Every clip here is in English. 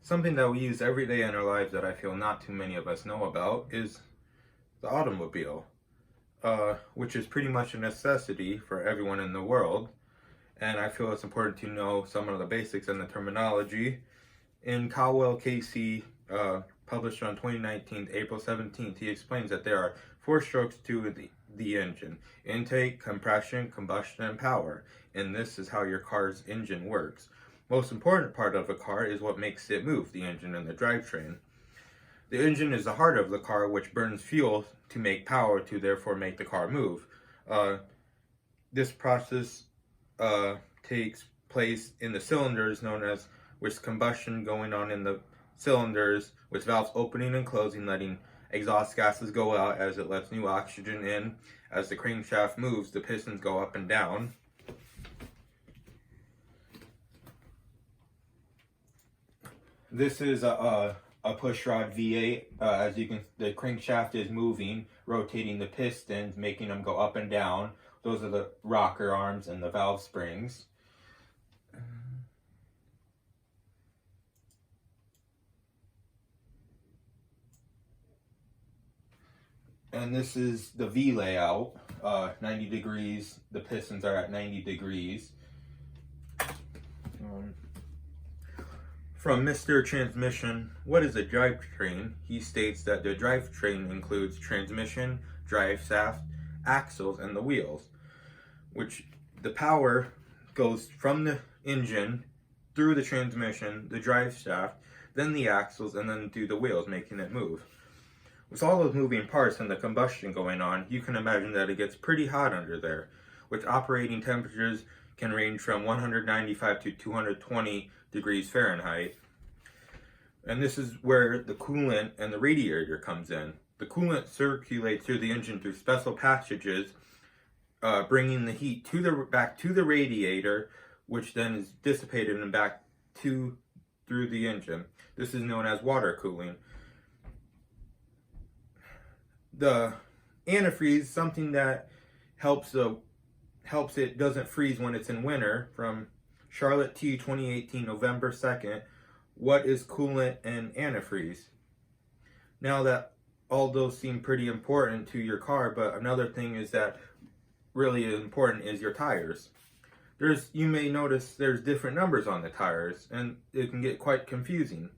Something that we use every day in our lives that I feel not too many of us know about is the automobile, which is pretty much a necessity for everyone in the world. And I feel it's important to know some of the basics and the terminology. In Caldwell Casey, published on 2019, April 17th, he explains that there are four strokes to the engine: intake, compression, combustion, and power. And this is how your car's engine works. Most important part of a car is what makes it move, the engine and the drivetrain. The engine is the heart of the car, which burns fuel to make power to therefore make the car move. This process takes place in the cylinders, known as with combustion going on in the cylinders, with valves opening and closing, letting exhaust gases go out as it lets new oxygen in. As the crankshaft moves, the pistons go up and down. This is a pushrod V8. As you can, the crankshaft is moving, rotating the pistons, making them go up and down. Those are the rocker arms and the valve springs. And this is the V layout, 90 degrees. The pistons are at 90 degrees. From Mr. Transmission, what is a drivetrain? He states that the drivetrain includes transmission, drive shaft, axles, and the wheels, which the power goes from the engine through the transmission, the drive shaft, then the axles, and then through the wheels, making it move. With all those moving parts and the combustion going on, you can imagine that it gets pretty hot under there, which operating temperatures can range from 195 to 220 degrees Fahrenheit. And this is where the coolant and the radiator comes in. The coolant circulates through the engine through special passages, bringing the heat back to the radiator, which then is dissipated and back through the engine. This is known as water cooling. The antifreeze, something that helps it doesn't freeze when it's in winter. From Charlotte T. 2018, November 2nd. What is coolant and antifreeze? Now that all those seem pretty important to your car, but another thing is that really important is your tires. You may notice there's different numbers on the tires, and it can get quite confusing.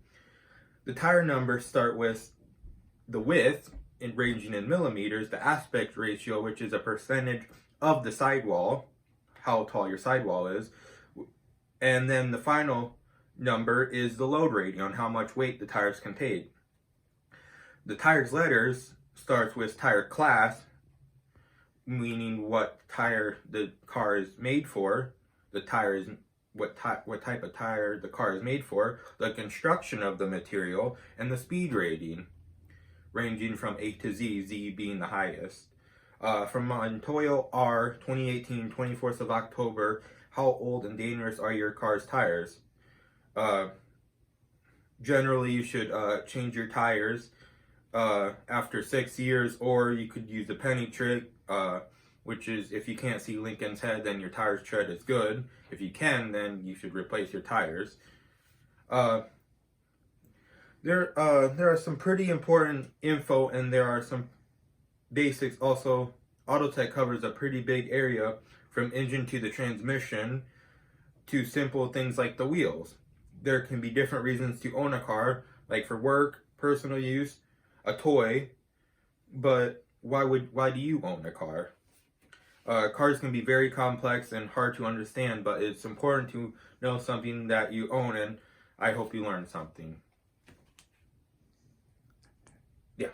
The tire numbers start with the width, ranging in millimeters, the aspect ratio, which is a percentage of the sidewall, how tall your sidewall is, and then the final number is the load rating, on how much weight the tires can take. The tire's letters starts with tire class, meaning what tire the car is made for. The tire is what type of tire the car is made for, the construction of the material, and the speed rating, ranging from A to Z, Z being the highest. From Montoya R. 2018, 24th of October, how old and dangerous are your car's tires? Generally, you should change your tires after 6 years, or you could use the penny trick, which is, if you can't see Lincoln's head, then your tire's tread is good. If you can, then you should replace your tires. There are some pretty important info, and there are some basics also. Autotech covers a pretty big area, from engine to the transmission to simple things like the wheels. There can be different reasons to own a car, like for work, personal use, a toy, but why do you own a car? Cars can be very complex and hard to understand, but it's important to know something that you own, and I hope you learned something. Yeah.